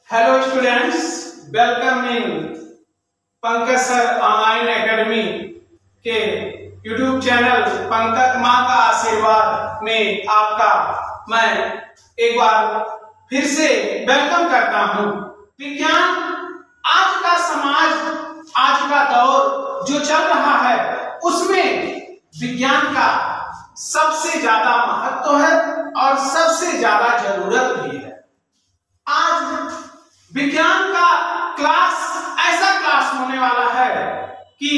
Hello students, welcome in Pankaj sir online academy के YouTube channel Pankaj माँ का आशीर्वाद में आपका मैं एक बार फिर से वेलकम करता हूँ। विज्ञान आज का समाज, आज का दौर जो चल रहा है उसमें विज्ञान का सबसे ज्यादा महत्व है और सबसे ज्यादा जरूरत भी है। आज विज्ञान का क्लास ऐसा क्लास होने वाला है कि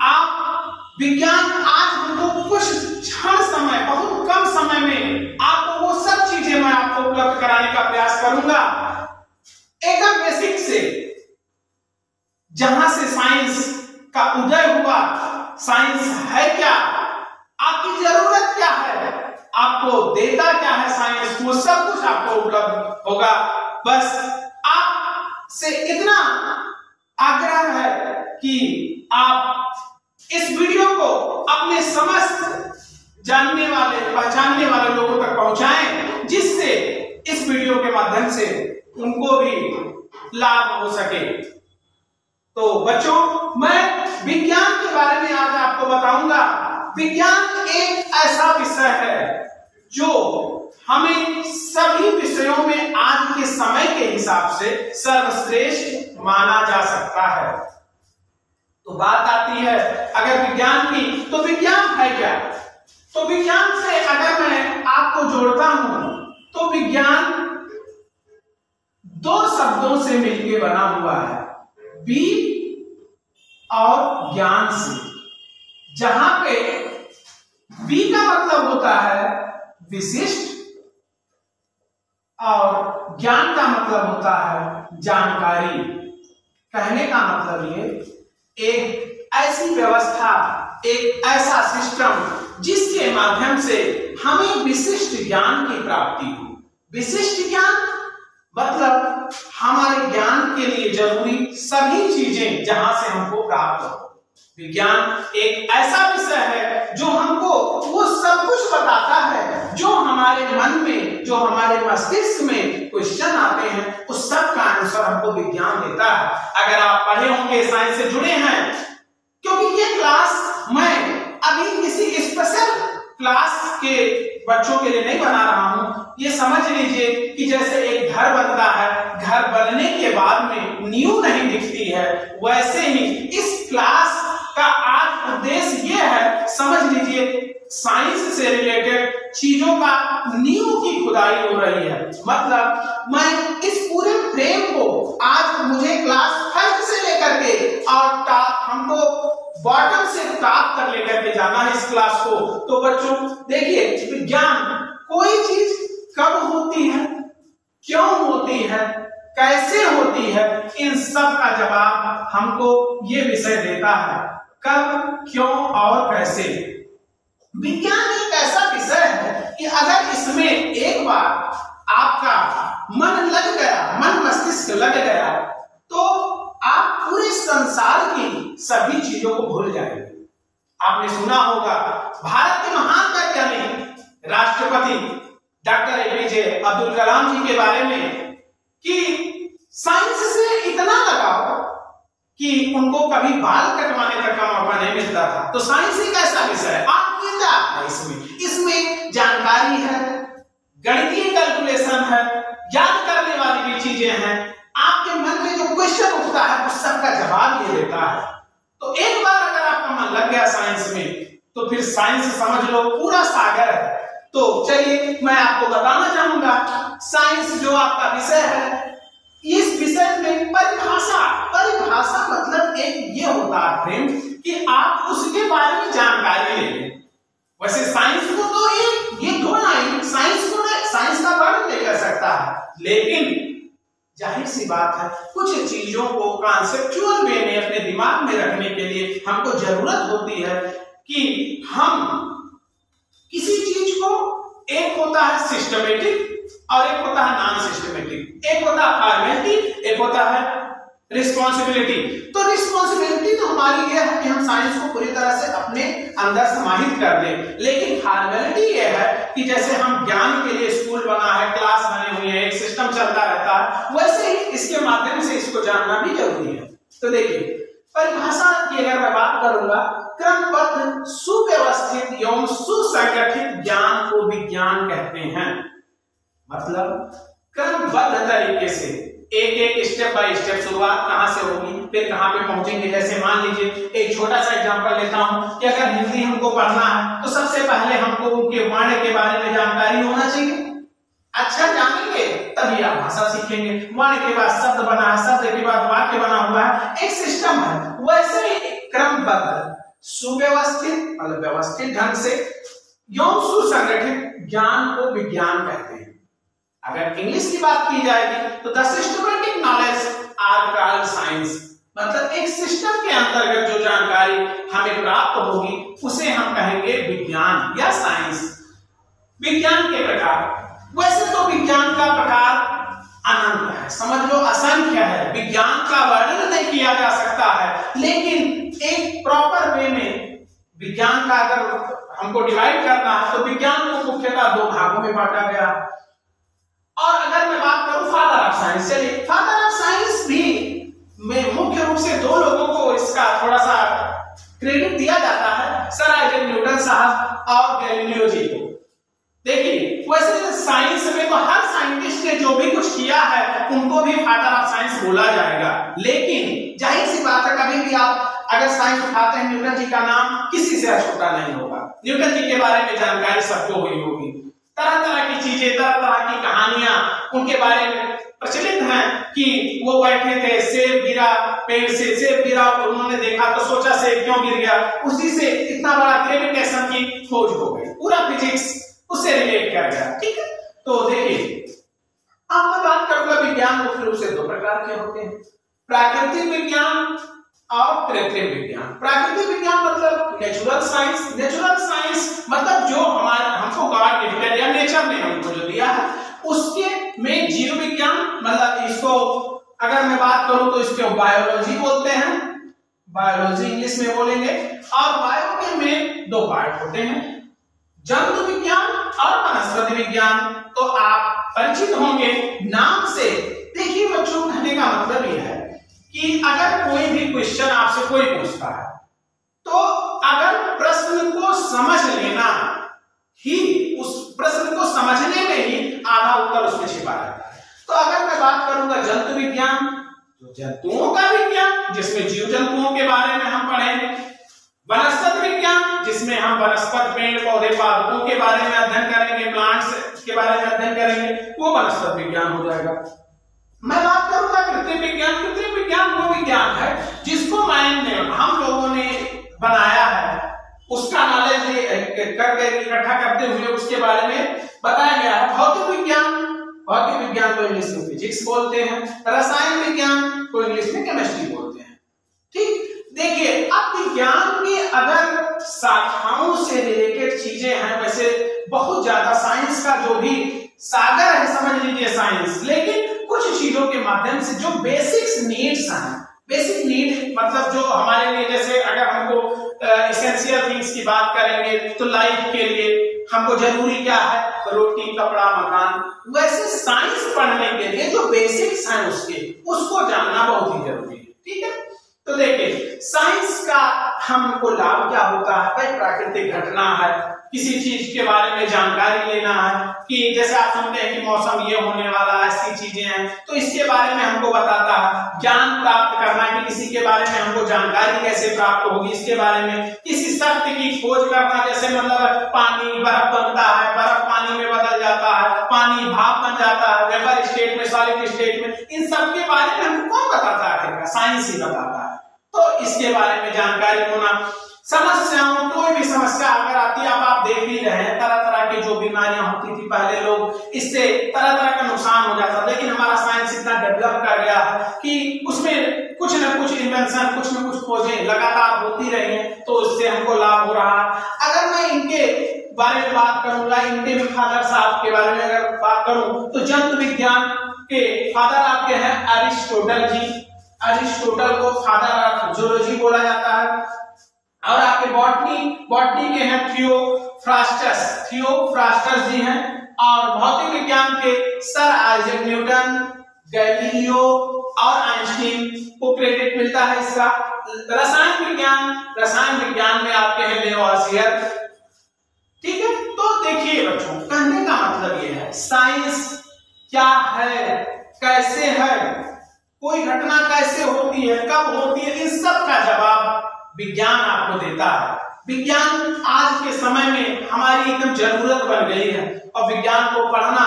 आप विज्ञान आज हमको कुछ क्षण समय, बहुत कम समय में आपको वो सब चीजें मैं आपको उपलब्ध कराने का प्रयास करूंगा। एकदम बेसिक से, जहां से साइंस का उदय हुआ, साइंस है क्या, आपकी जरूरत क्या है, आपको देता क्या है साइंस, वो सब कुछ आपको उपलब्ध होगा। बस आपसे इतना आग्रह है कि आप इस वीडियो को अपने समस्त जानने वाले, पहचानने वाले लोगों तक पहुंचाएं, जिससे इस वीडियो के माध्यम से उनको भी लाभ हो सके। तो बच्चों, मैं विज्ञान के बारे में आज आपको बताऊंगा। विज्ञान एक ऐसा विषय है जो हमें सभी विषयों में आज के समय के हिसाब से सर्वश्रेष्ठ माना जा सकता है। तो बात आती है अगर विज्ञान की, तो विज्ञान है क्या? तो विज्ञान से अगर मैं आपको जोड़ता हूं तो विज्ञान दो शब्दों से मिलकर बना हुआ है, वि और ज्ञान से। जहां पे वि का मतलब होता है विशिष्ट और ज्ञान का मतलब होता है जानकारी। कहने का मतलब ये एक ऐसी व्यवस्था, एक ऐसा सिस्टम जिसके माध्यम से हमें विशिष्ट ज्ञान की प्राप्ति हो। विशिष्ट ज्ञान मतलब हमारे ज्ञान के लिए जरूरी सभी चीजें जहां से हमको प्राप्त हो। विज्ञान एक ऐसा विषय है जो हमको वो सब कुछ बताता है जो हमारे मन में, जो हमारे मस्तिष्क में क्वेश्चन आते हैं, उस सब का आंसर हमको विज्ञान देता है। अगर आप पढ़े होंगे, साइंस से जुड़े हैं, क्योंकि ये क्लास मैं अभी किसी स्पेशल क्लास के बच्चों के लिए नहीं बना रहा हूं। ये समझ लीजिए कि जैसे एक घर बनता है, घर बनने के बाद में नींव नहीं दिखती है, वैसे ही इस क्लास का आज उद्देश्य यह है, समझ लीजिए साइंस से रिलेटेड चीजों का नींव की खुदाई हो रही है। मतलब मैं इस पूरे फ्रेम को, आज मुझे क्लास फर्स्ट से लेकर के और हमको बॉटम से टॉप कर लेकर के जाना है इस क्लास को। तो बच्चों देखिए, विज्ञान कोई चीज कब होती है, क्यों होती है, कैसे होती है, इन सब का जवाब हमको ये विषय देता है। कब, क्यों और कैसे। विज्ञान एक ऐसा विषय है कि अगर इसमें एक बार आपका मन लग गया, मन मस्तिष्क लग गया, तो आप पूरे संसार की सभी चीजों को भूल जाएंगे। आपने सुना होगा भारत के महान वैज्ञानिक राष्ट्रपति डॉक्टर एपीजे अब्दुल कलाम जी के बारे में कि साइंस से इतना लगाव कि उनको कभी बाल कटवाने तक का मौका नहीं मिलता था। तो साइंस एक ऐसा विषय है, आपकी क्या है इसमें जानकारी है, गणितीय कैलकुलेशन है, याद करने वाली भी चीजें हैं, आपके मन में जो क्वेश्चन उठता है उस सब का जवाब ये देता है। तो एक बार अगर आपका मन लग गया साइंस में, तो फिर साइंस समझ लो पूरा सागर है। तो चलिए मैं आपको बताना चाहूंगा, साइंस जो आपका विषय है, इस विषय में परिभाषा मतलब एक ये होता है फ्रेम कि आप उसके बारे में जानकारी लेंगे। वैसे साइंस को तो ये दो लाइन साइंस का वर्णन नहीं कर सकता है, लेकिन जाहिर सी बात है कुछ चीजों को कॉन्सेप्चुअल वे में अपने दिमाग में रखने के लिए हमको जरूरत होती है कि हम किसी चीज को, एक होता है सिस्टमेटिक और एक होता है नॉन सिस्टमेटिक, एक होता है फॉर्मेलिटी, एक होता है रिस्पॉन्सिबिलिटी। तो रिस्पॉन्सिबिलिटी तो हमारी ये है कि हम साइंस को पूरी तरह से अपने अंदर समाहित कर लें, लेकिन फॉर्मेलिटी ये है कि जैसे हम ज्ञान के लिए स्कूल बना है, क्लास बने हुए हैं, एक सिस्टम चलता रहता है, वैसे ही इसके माध्यम से इसको जानना भी जरूरी है। तो देखिए परिभाषा की अगर मैं बात करूंगा, क्रमबद्ध सुव्यवस्थित एवं सुसंगठित ज्ञान को विज्ञान कहते हैं। मतलब क्रमबद्ध तरीके से एक स्टेप बाय स्टेप शुरुआत कहां से होगी, फिर कहां पे पहुंचेंगे। जैसे मान लीजिए एक छोटा सा एग्जांपल लेता हूं कि अगर हिंदी हमको पढ़ना है तो सबसे पहले हमको उनके वर्ण के बारे में जानकारी होना चाहिए। अच्छा जानेंगे तभी आप भाषा सीखेंगे। वर्ण के बाद शब्द बना है, शब्द के बाद वाक्य बना हुआ है, एक सिस्टम है। वैसे ही क्रमबद्ध सुव्यवस्थित मतलब व्यवस्थित ढंग से एवं सुसंगठित ज्ञान को विज्ञान कहते हैं। अगर इंग्लिश की बात की जाएगी तो the systematic knowledge are called science. मतलब एक सिस्टम के अंतर्गत जो जानकारी हमें प्राप्त होगी उसे हम कहेंगे विज्ञान या साइंस। विज्ञान के प्रकार, वैसे तो विज्ञान का प्रकार अनंत है, समझ लो असंख्य है, विज्ञान का वर्णन नहीं किया जा सकता है। लेकिन एक प्रॉपर वे में विज्ञान का अगर हमको डिवाइड करना है तो विज्ञान को मुख्यतः दो भागों में बांटा गया। और अगर मैं बात करूं फादर ऑफ साइंस, चलिए फादर ऑफ साइंस भी में मुख्य रूप से दो लोगों को इसका थोड़ा सा क्रेडिट दिया जाता है, सर आइजैक न्यूटन साहब और गैलीलियो जी को। देखिए वैसे साइंस में तो हर साइंटिस्ट ने जो भी कुछ किया है उनको भी फादर ऑफ साइंस बोला जाएगा, लेकिन जाहिर सी बात है कभी भी आप अगर साइंस उठाते हैं न्यूटन जी का नाम किसी से छोटा नहीं होगा। न्यूटन जी के बारे में जानकारी सबको हुई होगी, तरह तरह की चीजें, तरह तरह की कहानियां उनके बारे में प्रचलित हैं कि वो बैठे थे, सेब गिरा पेड़ से, सेब गिरा, उन्होंने देखा तो सोचा सेब क्यों गिर गया, उसी से इतना बड़ा ग्रेविटेशन की खोज हो गई, पूरा फिजिक्स उससे रिलेट कर गया। ठीक है, तो देखिए अब मैं बात करूंगा विज्ञान मुख्य रूप से दो प्रकार के होते हैं, प्राकृतिक विज्ञान और कृत्रिम विज्ञान। प्राकृतिक विज्ञान मतलब नेचुरल साइंस, नेचुरल साइंस मतलब जो हमारे हमको गॉड गिफ्टेड या नेचर ने हमको जो दिया है उसके में जीव विज्ञान, मतलब इसको अगर मैं बात करूं तो इसको बायोलॉजी बोलते हैं, बायोलॉजी इंग्लिश में बोलेंगे। और बायो के में दो पार्ट होते हैं, जंतु विज्ञान और वनस्पति विज्ञान। तो आप परिचित होंगे नाम से। देखिए बच्चों, कहने का मतलब यह है कि अगर कोई भी क्वेश्चन आपसे कोई पूछता है तो अगर प्रश्न को समझ लेना ही, उस प्रश्न को समझने में ही आधा उत्तर उसमें छिपा रहता है। तो अगर मैं बात करूंगा जंतु विज्ञान, तो जंतुओं का विज्ञान जिसमें जीव जंतुओं के बारे में हम पढ़ेंगे, वनस्पति विज्ञान जिसमें हम वनस्पति पेड़ पौधे पादपों के बारे में अध्ययन करेंगे, प्लांट्स के बारे में अध्ययन करेंगे, वो वनस्पति विज्ञान हो जाएगा। मैं बात करूंगा कृत्रिम विज्ञान। कृत्रिम विज्ञान वो विज्ञान है जिसको माइंड ने हम लोगों ने बनाया है, उसका नॉलेज करके इकट्ठा करते हुए उसके बारे में बताया गया है। भौतिक विज्ञान, भौतिक विज्ञान को इंग्लिश में फिजिक्स बोलते हैं, रसायन विज्ञान को इंग्लिश में केमिस्ट्री बोलते हैं। ठीक, देखिए अब विज्ञान की अगर शाखाओं से रिलेटेड चीजें हैं, वैसे बहुत ज्यादा साइंस का जो भी सागर है समझ लीजिए साइंस, लेकिन कुछ चीजों के माध्यम से जो बेसिक्स नीड्स हैं, बेसिक नीड मतलब जो हमारे लिए, जैसे अगर हमको एसेंशियल थिंग्स की बात करेंगे तो लाइफ के लिए हमको जरूरी क्या है, रोटी कपड़ा मकान, वैसे साइंस पढ़ने के लिए जो बेसिक्स हैं उसको जानना बहुत ही जरूरी है। ठीक है, तो देखिए साइंस का हमको लाभ क्या होता है, भाई प्राकृतिक घटना है, किसी चीज के बारे में जानकारी लेना है कि जैसे आप सुनते हैं कि मौसम ये होने वाला है, ऐसी चीजें हैं, तो इसके बारे में हमको बताता है। ज्ञान प्राप्त करना है कि किसी के बारे में हमको जानकारी कैसे प्राप्त होगी, इसके बारे में किसी सत्य की खोज करना, जैसे मतलब पानी बर्फ बनता है, बर्फ पानी में बदल जाता है, पानी भाप बन जाता है, वेपर स्टेट में, सॉलिड स्टेट में, इन सब के बारे में हमको कौन बताता है, साइंस ही बताता है। तो इसके बारे में जानकारी होना, समस्याओं, कोई भी समस्या अगर आती है, अब आप देख ही रहे हैं तरह तरह की जो बीमारियां होती थी पहले, लोग इससे तरह तरह का नुकसान हो जाता, लेकिन हमारा साइंस इतना डेवलप कर गया है कि उसमें कुछ न कुछ इन्वेंशन, कुछ न कुछ खोजें लगातार होती रही हैं, तो इससे हमको लाभ हो रहा है। अगर मैं इनके बारे में बात करूंगा, इनके भी फादर साहब के बारे में अगर बात करूं तो जंतु विज्ञान के फादर आपके हैं अरिस्टोटल जी, अरिस्टोटल को फादर ऑफ जूलॉजी बोला जाता है। और आपके बॉटनी के हैं थियोफ्रास्टस जी हैं। और भौतिक विज्ञान के सर आइजैक न्यूटन, गैलीलियो और आइंस्टीन को क्रेडिट मिलता है इसका। रसायन विज्ञान में आपके हैं लेवोसियर। ठीक है, तो देखिए बच्चों, कहने का मतलब ये है साइंस क्या है, कैसे है, कोई घटना कैसे होती है, कब होती है, इन सब का जवाब विज्ञान आपको देता है। विज्ञान आज के समय में हमारी एकदम जरूरत बन गई है और विज्ञान को पढ़ना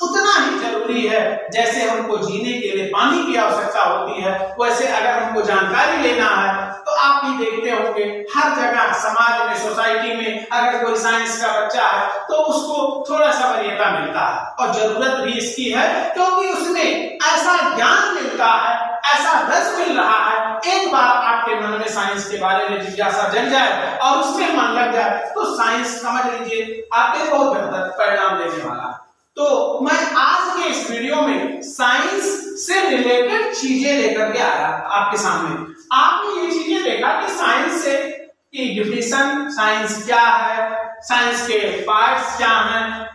उतना ही जरूरी है जैसे हमको जीने के लिए पानी की आवश्यकता होती है, वैसे अगर हमको जानकारी लेना है तो आप भी देखते होंगे हर जगह समाज में, सोसाइटी में अगर कोई साइंस का बच्चा है तो उसको थोड़ा सा वरीयता मिलता है और जरूरत भी इसकी है, क्योंकि उसमें ऐसा ज्ञान मिलता है, ऐसा रस मिल रहा है। एक बार आपके मन में साइंस के बारे में जिज्ञासा जग जाए और उसमें मन लग जाए तो साइंस समझ लीजिए आपके बहुत बेहतर परिणाम देने वाला है। तो मैं आज के इस वीडियो में साइंस से रिलेटेड चीजें लेकर के आया आपके सामने। आपने ये चीजें देखा कि साइंस से की डिफिनेशन, साइंस क्या है, साइंस के पार्ट्स क्या हैं,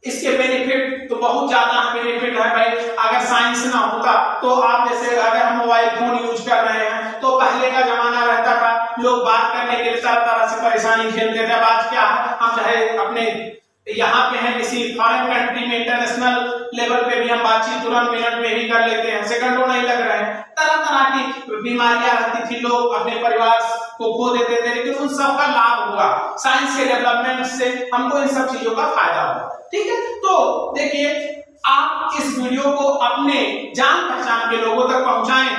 इसके बेनिफिट तो बहुत ज्यादा बेनिफिट है भाई। अगर साइंस ना होता तो आप जैसे अगर हम मोबाइल फोन यूज कर रहे हैं तो पहले का जमाना रहता था, लोग बात करने के लिए तरह तरह से परेशानी झेलते थे। आज क्या है, हम चाहे अपने यहाँ पे हैं किसी फॉरेन कंट्री में, इंटरनेशनल लेवल पे भी हम बातचीत तुरंत मिनट में ही कर लेते हैं, सेकंडों नहीं लग रहे हैं। तरह तरह की बीमारियां रहती थी, लोग अपने परिवार को खो देते थे, लेकिन उन सब का लाभ हुआ साइंस के डेवलपमेंट से, हमको इन सब चीजों का फायदा हुआ। ठीक है, तो देखिए आप इस वीडियो को अपने जान पहचान के लोगों तक पहुंचाएं